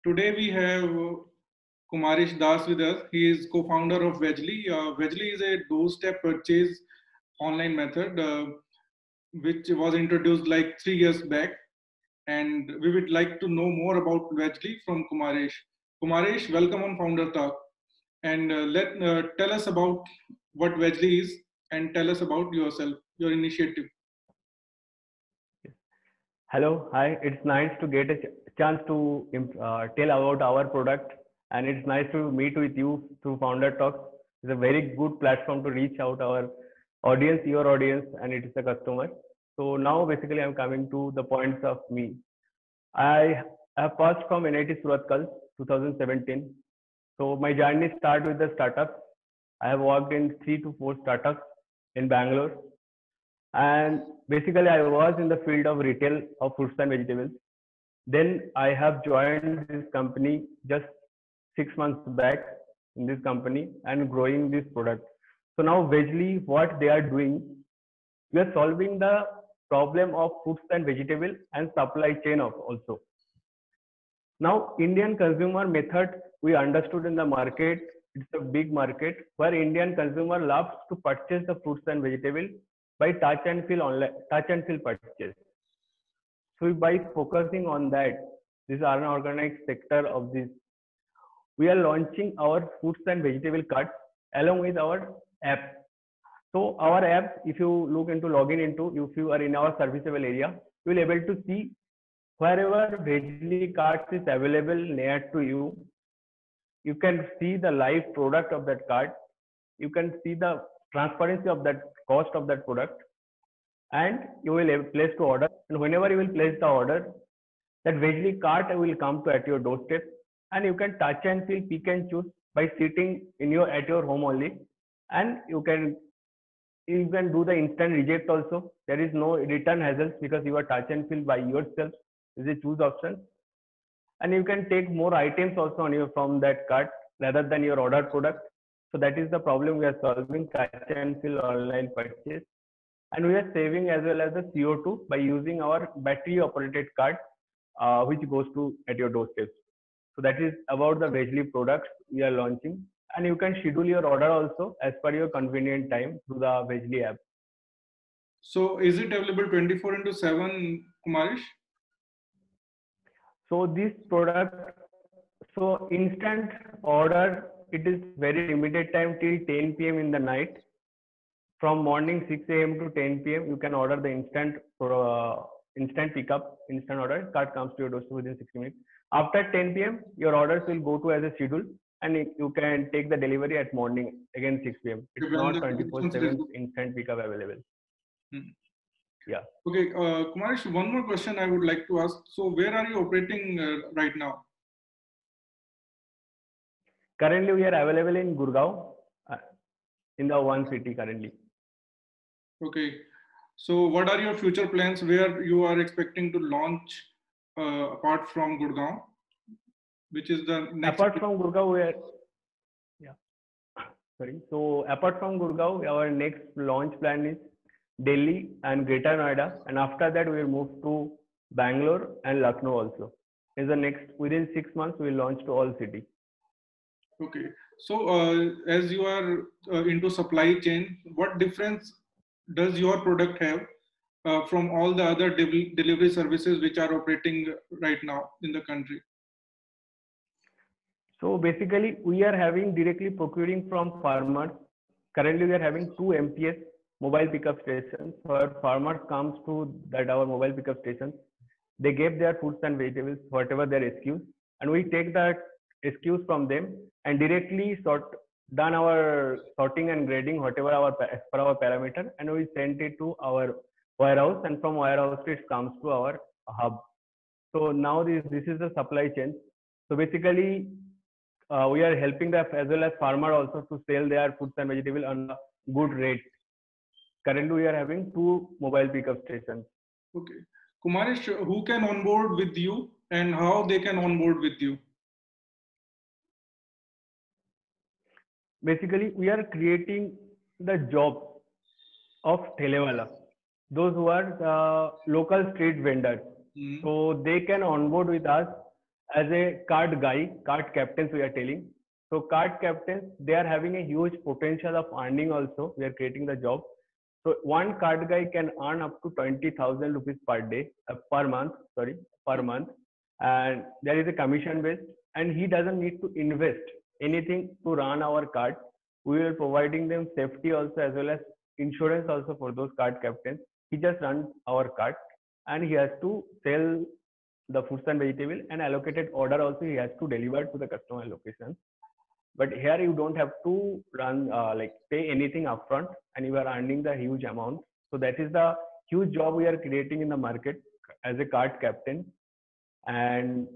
Today we have Kumarish Das with us. He is co-founder of Vegly. Vegly is a doorstep purchase online method which was introduced like 3 years back. And we would like to know more about Vegly from Kumarish. Kumarish, welcome on Founder Talk. And let tell us about what Vegly is and tell us about yourself, your initiative. Hello, hi. It's nice to get a chance to tell about our product, and it's nice to meet with you through Founder Talks. It's a very good platform to reach out our audience, your audience, and it is a customer. So now basically I'm coming to the points of me. I have passed from NIT Surathkal 2017. So my journey started with the startups. I have worked in 3 to 4 startups in Bangalore, and basically I was in the field of retail of fruits and vegetables. Then I have joined this company just 6 months back in this company and growing this product. So now Vegly, what they are doing, we are solving the problem of fruits and vegetable and supply chain of also. Now Indian consumer method we understood in the market, it's a big market where Indian consumer loves to purchase the fruits and vegetable by touch and feel online, touch and feel purchase. So by focusing on that, this unorganized sector of this, we are launching our fruits and vegetable carts along with our app. So our app, if you look into login into, if you are in our serviceable area, you will able to see wherever Vegly carts is available near to you. You can see the live product of that cart. You can see the transparency of that cost of that product, and you will place to order. And whenever you will place the order, that Vegly cart will come to at your doorstep, and you can touch and feel, pick and choose by sitting in your at your home only, and you can do the instant reject also. There is no return hassles because you are touch and feel by yourself. Is a choose option, and you can take more items also on your from that cart rather than your ordered product. So that is the problem we are solving, touch and feel online purchase. And we are saving as well as the CO2 by using our battery operated cart, which goes to at your doorstep. So that is about the Vegly products we are launching, and you can schedule your order also as per your convenient time through the Vegly app. So is it available 24 into 7, Kumarish? So this product, so instant order, it is very limited time till 10 p.m. in the night. From morning 6 a.m. to 10 p.m. you can order the instant pickup, instant order. Card comes to your doorstep within 60 minutes. After 10 p.m. your orders will go to as a schedule, and you can take the delivery at morning again 6 p.m. It's not 24/7 instant pickup available. Yeah. Okay, Kumarish, one more question I would like to ask. So where are you operating right now? Currently we are available in Gurgaon, in the one city currently. Okay, so what are your future plans where you are expecting to launch apart from Gurgaon, which is the next? Apart from Gurgaon, we are, sorry. So apart from Gurgaon, our next launch plan is Delhi and Greater Noida, and after that we will move to Bangalore and Lucknow also. In the next within 6 months we will launch to all cities. Okay, so as you are into supply chain, what difference does your product have from all the other delivery services which are operating right now in the country? So basically, we are having directly procuring from farmers. Currently, we are having 2 MPS mobile pickup stations where farmers comes to that our mobile pickup stations. They give their fruits and vegetables, whatever their SKUs, and we take that SKUs from them and directly done our sorting and grading whatever as per our parameter, and we send it to our warehouse, and from warehouse it comes to our hub. So now this is the supply chain. So basically we are helping the as well as farmer also to sell their fruits and vegetable on a good rate. Currently we are having 2 mobile pickup stations. Okay, Kumarish, who can onboard with you and how they can onboard with you? Basically, we are creating the job of Thelewala, those who are local street vendors. So they can onboard with us as a card guy, card captains we are telling. So card captains, they are having a huge potential of earning also. We are creating the job. So one card guy can earn up to 20,000 rupees per day, per month, sorry, per month. And there is a commission based, and he doesn't need to invest anything to run our card. We are providing them safety also as well as insurance also for those card captains. He just runs our card and he has to sell the fruits and vegetable, and allocated order also he has to deliver to the customer location. But here you don't have to run like pay anything upfront, and you are earning the huge amount. So that is the huge job we are creating in the market as a card captain. And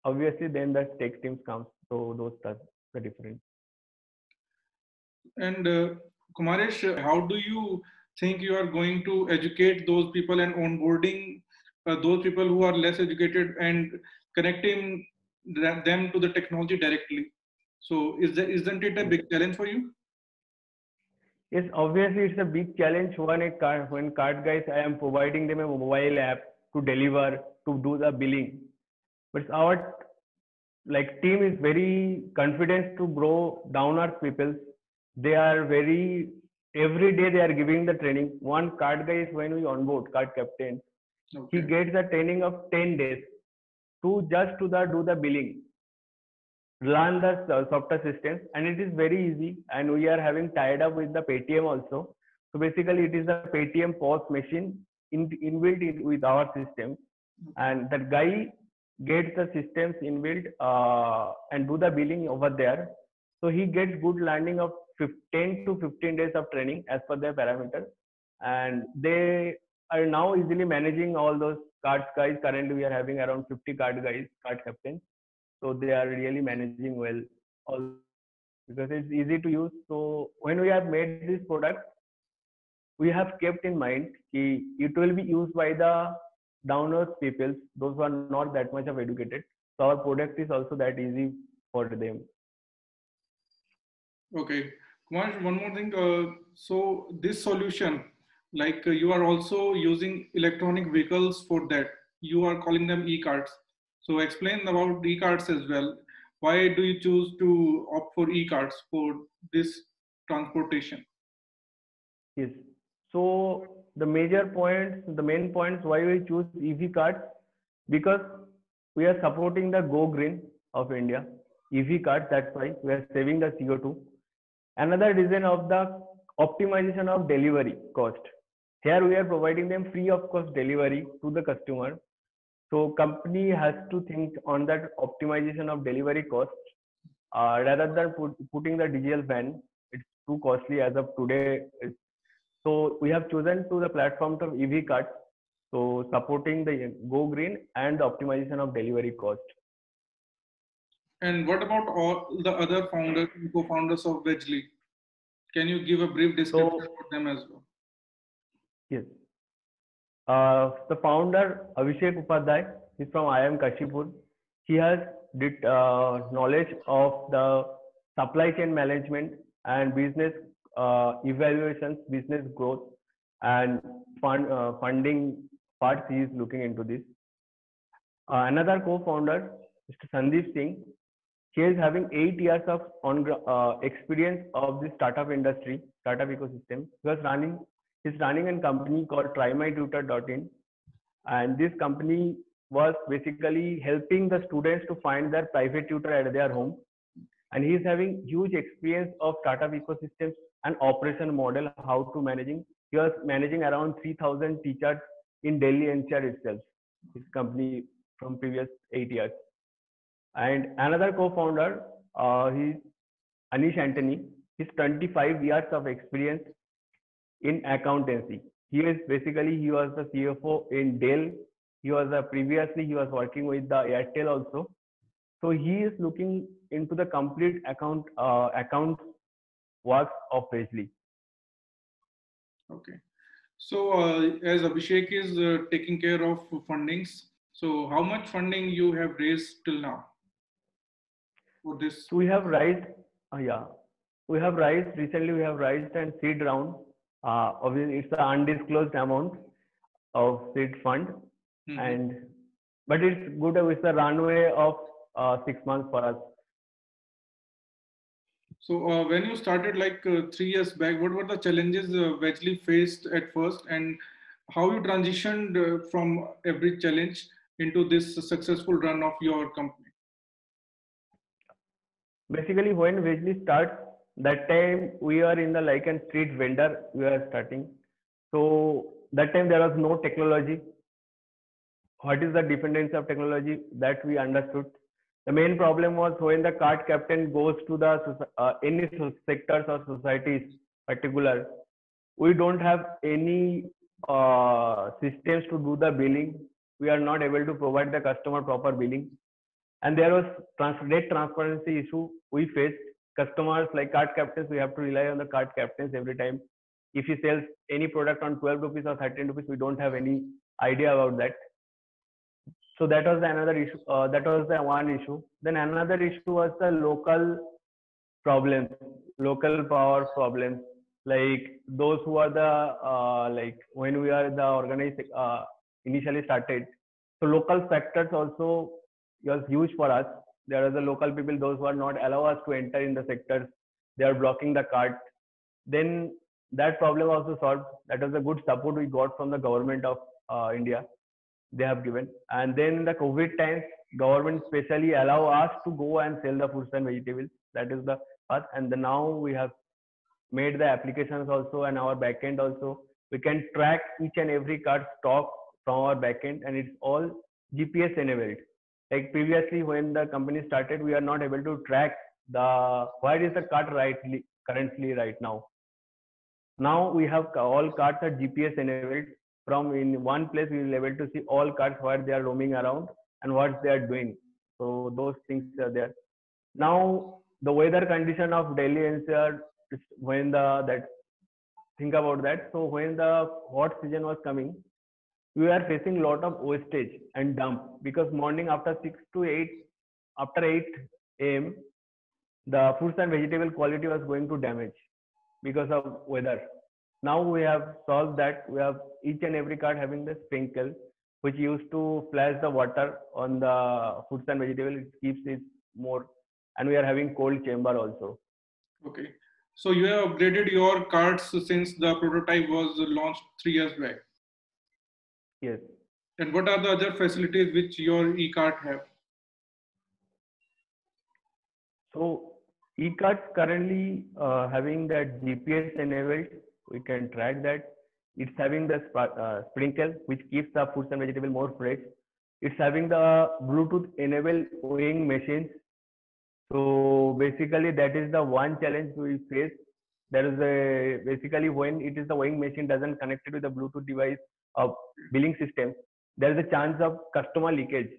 obviously then the tech teams comes, so those are the difference. And Kumaresh, how do you think you are going to educate those people and onboarding those people who are less educated and connecting them to the technology directly? So isn't it a big challenge for you? Yes, obviously it's a big challenge when card guys, I am providing them a mobile app to deliver, to do the billing. But our like team is very confident to grow down our people. They are very every day they are giving the training. One card guy is when we onboard card captain, he Okay. gets a training of 10 days to just to the do the billing, learn the software systems, and it is very easy. And we are having tied up with the Paytm also. So basically it is the Paytm POS machine inbuilt with our system, and that guy gets the systems inbuilt and do the billing over there. So he gets good learning of 10 to 15 days of training as per their parameters, and they are now easily managing all those card guys. Currently we are having around 50 card guys, card captains. So they are really managing well all because it's easy to use. So when we have made this product, we have kept in mind it will be used by the downers people, those who are not that much of educated. So our product is also that easy for them. Okay. Kumaresh, one more thing. So this solution, like you are also using electronic vehicles for that. You are calling them e-cards. So explain about e-cards as well. Why do you choose to opt for e-cards for this transportation? Yes. So the major points, the main points why we choose EV cards, because we are supporting the Go Green of India. EV cards, that's why we are saving the CO2. Another reason of the optimization of delivery cost. Here we are providing them free of cost delivery to the customer. So company has to think on that optimization of delivery cost rather than putting the diesel van. It's too costly as of today. So we have chosen to the platform of EV cards. So supporting the Go Green and the optimization of delivery cost. And what about all the other founders and co-founders of Vegly? Can you give a brief description So for them as well? yes, the founder Abhishek Upadhyay is from IIM Kashipur. He has knowledge of the supply chain management and business evaluations, business growth, and funding parts. He is looking into this. Another co-founder, Mr. Sandeep Singh, he is having 8 years of experience of the startup industry, startup ecosystem. He's running a company called TryMyTutor.in, and this company was basically helping the students to find their private tutor at their home. And he is having huge experience of startup ecosystems and operation model, how to managing. He was managing around 3,000 teachers in Delhi NCR itself. His company from previous 8 years. And another co-founder, he's Anish Antony. He's 25 years of experience in accountancy. He was the CFO in Dell. He was working with the Airtel also. So he is looking into the complete account works of Vegly. Okay. So as Abhishek is taking care of fundings, so how much funding you have raised till now for this? So we have raised, we have raised recently. We have raised a seed round. Obviously, it's an undisclosed amount of seed fund, and but it's good with the runway of 6 months for us. So when you started like 3 years back, what were the challenges Vegly faced at first, and how you transitioned from every challenge into this successful run of your company? Basically, when Vegli starts, that time we are in the like a street vendor. We are starting, so that time there was no technology. What is the dependence of technology that we understood? The main problem was when the cart captain goes to the any sectors or societies particular, we don't have any systems to do the billing. We are not able to provide the customer proper billing, and there was rate transparency issue we faced. Customers like cart captains, we have to rely on the cart captains every time. If he sells any product on 12 rupees or 13 rupees, we don't have any idea about that. So that was another issue. That was the one issue. Then another issue was the local problems, local power problems. Like those who are the like when we are the organized initially started. So local factors also was huge for us. There are the local people, those who are not allow us to enter in the sectors. They are blocking the cart. Then that problem also solved. That was a good support we got from the government of India. They have given. And then in the COVID times, government specially allow us to go and sell the fruits and vegetables. That is the path. And now we have made the applications also, and our backend also. We can track each and every cart stock from our backend, and it's all GPS enabled. Like previously, when the company started, we are not able to track the where is the cart currently right now. Now we have all carts are GPS enabled. From in one place, we will be able to see all carts where they are roaming around and what they are doing. So those things are there. Now the weather condition of Delhi NCR, when the that think about that. So when the hot season was coming, we are facing a lot of wastage and dump because morning after 6 to 8, after 8 a.m., the fruits and vegetable quality was going to damage because of weather. Now we have solved that. We have each and every cart having the sprinkle, which used to flash the water on the fruits and vegetable. It keeps it more, and we are having cold chamber also. Okay. So you have upgraded your carts since the prototype was launched 3 years back. Yes. And what are the other facilities which your e-cart have? So e-carts currently having that GPS enabled. We can track that. It's having the sprinkle, which keeps the fruits and vegetable more fresh. It's having the Bluetooth enabled weighing machines. So basically, that is the one challenge we face. There is a basically when it is the weighing machine doesn't connect it with the Bluetooth device of billing system, there is a chance of customer leakage.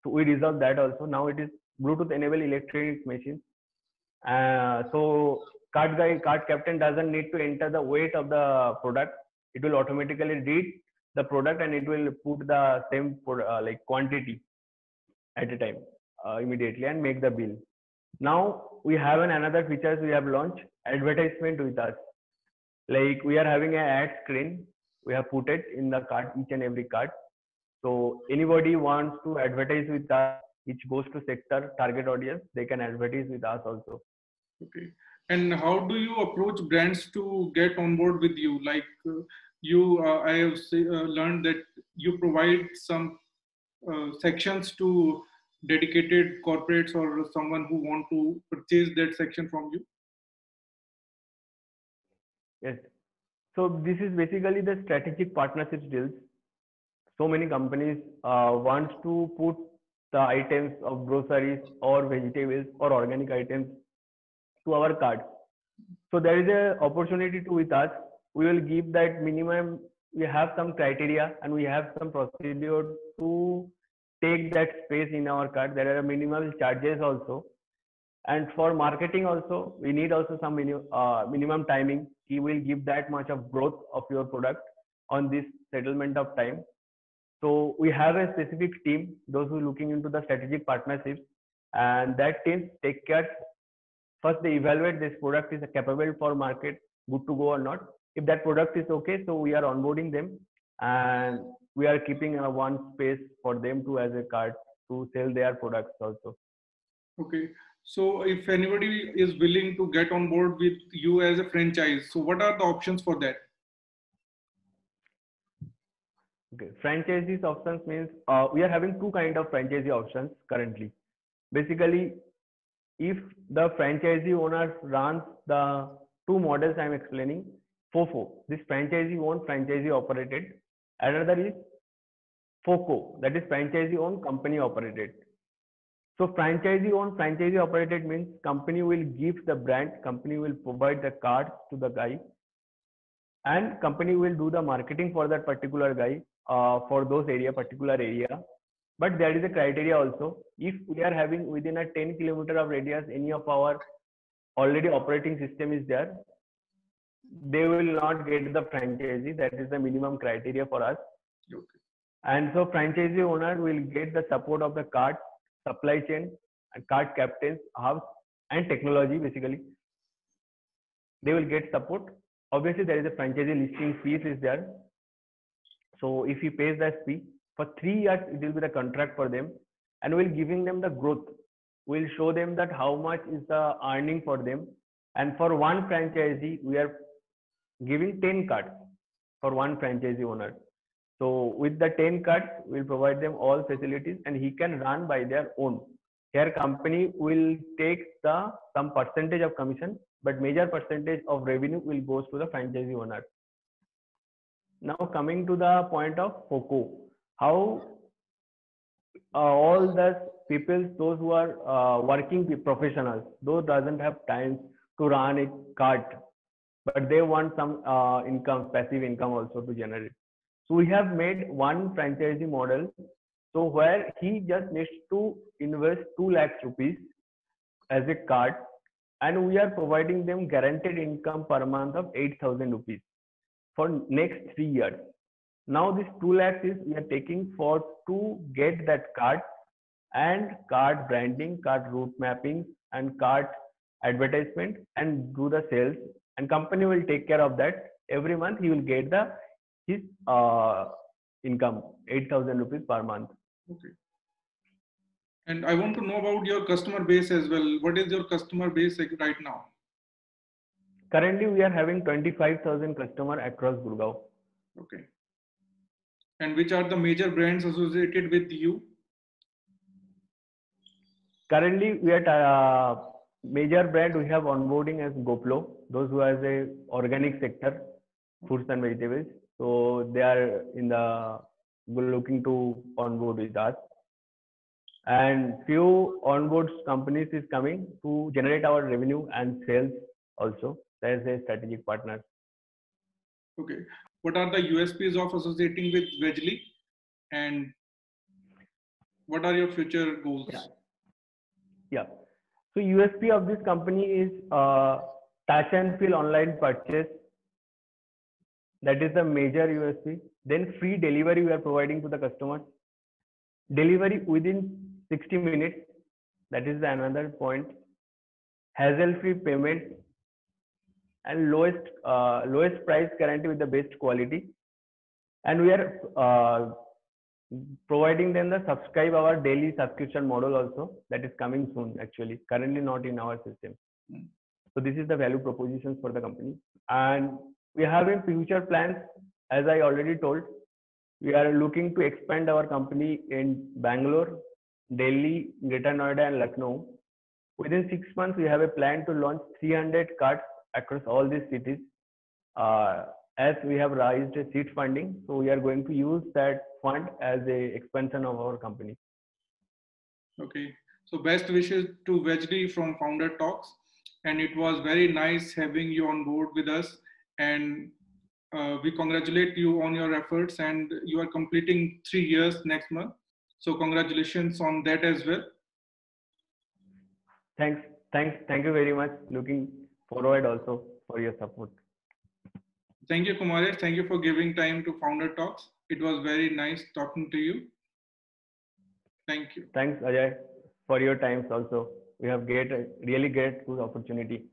So we resolve that also. Now it is Bluetooth enabled electronic machine. So cart captain doesn't need to enter the weight of the product. It will automatically read the product and it will put the same like quantity at a time immediately and make the bill. Now we have another features we have launched, advertisement with us. Like we are having an ad screen. We have put it in the cart, each and every cart. So anybody wants to advertise with us, which goes to sector target audience, they can advertise with us also. Okay. And how do you approach brands to get on board with you? Like I have learned that you provide some sections to dedicated corporates or someone who want to purchase that section from you. Yes. So this is basically the strategic partnerships deals. So many companies want to put the items of groceries or vegetables or organic items to our cart. So there is a opportunity to with us. We will give that minimum. We have some criteria and we have some procedure to take that space in our cart. There are minimal charges also. And for marketing also, we need also some minimum timing. He will give that much of growth of your product on this settlement of time. So we have a specific team, those who are looking into the strategic partnerships, and that team take care. First, they evaluate this product is capable for market, good to go or not. If that product is okay, so we are onboarding them, and we are keeping one space for them to as a cart to sell their products also. Okay. So if anybody is willing to get on board with you as a franchise, so what are the options for that? Okay, franchisees options means we are having two kind of franchisee options currently. Basically, if the franchisee owner runs the two models I'm explaining, FOFO, this franchisee owned, franchisee operated. Another is FOCO, that is franchisee owned, company operated. So franchisee owned, franchisee operated means company will give the brand, company will provide the cards to the guy, and company will do the marketing for that particular guy for those particular area. But there is a criteria also. If we are having within a 10 km of radius any of our already operating system is there, they will not get the franchisee. That is the minimum criteria for us. Okay. And so franchisee owner will get the support of the cart, supply chain, and cart captains, hubs, and technology. Basically, they will get support. Obviously, there is a franchisee listing fees is there. So if he pays that fee for 3 years, it will be the contract for them, and we'll giving them the growth. We'll show them that how much is the earning for them. And for one franchisee, we are giving 10 cards for one franchisee owner. So with the 10 cards, we'll provide them all facilities, and he can run by their own. Here, company will take some percentage of commission, but major percentage of revenue will goes to the franchisee owner. Now coming to the point of FOCO, how all the people, those who are working professionals, those doesn't have time to run a cart, but they want some income, passive income also to generate. So we have made one franchisee model. So where he just needs to invest 2 lakhs rupees as a cart, and we are providing them guaranteed income per month of 8,000 rupees for next 3 years. Now this 2 lakhs is we are taking for to get that cart and cart branding, cart route mapping, and cart advertisement, and do the sales. And company will take care of that. Every month he will get his income 8,000 rupees per month. Okay. And I want to know about your customer base as well. What is your customer base like right now? Currently, we are having 25,000 customers across Gurgaon. Okay. And which are the major brands associated with you? Currently, we are major brand we have onboarding as GoPlo, those who has a organic sector, fruits and vegetables. So they are in the looking to onboard with us. And few onboard companies is coming to generate our revenue and sales also. That is a strategic partner. Okay. What are the USPs of associating with Vegly, and what are your future goals? Yeah. So USP of this company is touch and feel online purchase. That is the major USP. Then free delivery we are providing to the customers. Delivery within 60 minutes. That is another point. Hassle-free payment and lowest price guarantee with the best quality. And we are providing them the subscribe our daily subscription model also, that is coming soon actually, currently not in our system. So this is the value propositions for the company. And we have in future plans, as I already told, we are looking to expand our company in Bangalore, Delhi, Greater Noida, and Lucknow. Within 6 months, we have a plan to launch 300 carts across all these cities. As we have raised a seed funding, so we are going to use that fund as a expansion of our company. Okay, so best wishes to Vegly from Founder Talks, and it was very nice having you on board with us. And we congratulate you on your efforts, and you are completing 3 years next month. So congratulations on that as well. Thank you very much. Looking forward also for your support. Thank you, Kumaresh. Thank you for giving time to Founder Talks. It was very nice talking to you. Thank you. Thanks, Ajay, for your times also. We have really great good opportunity.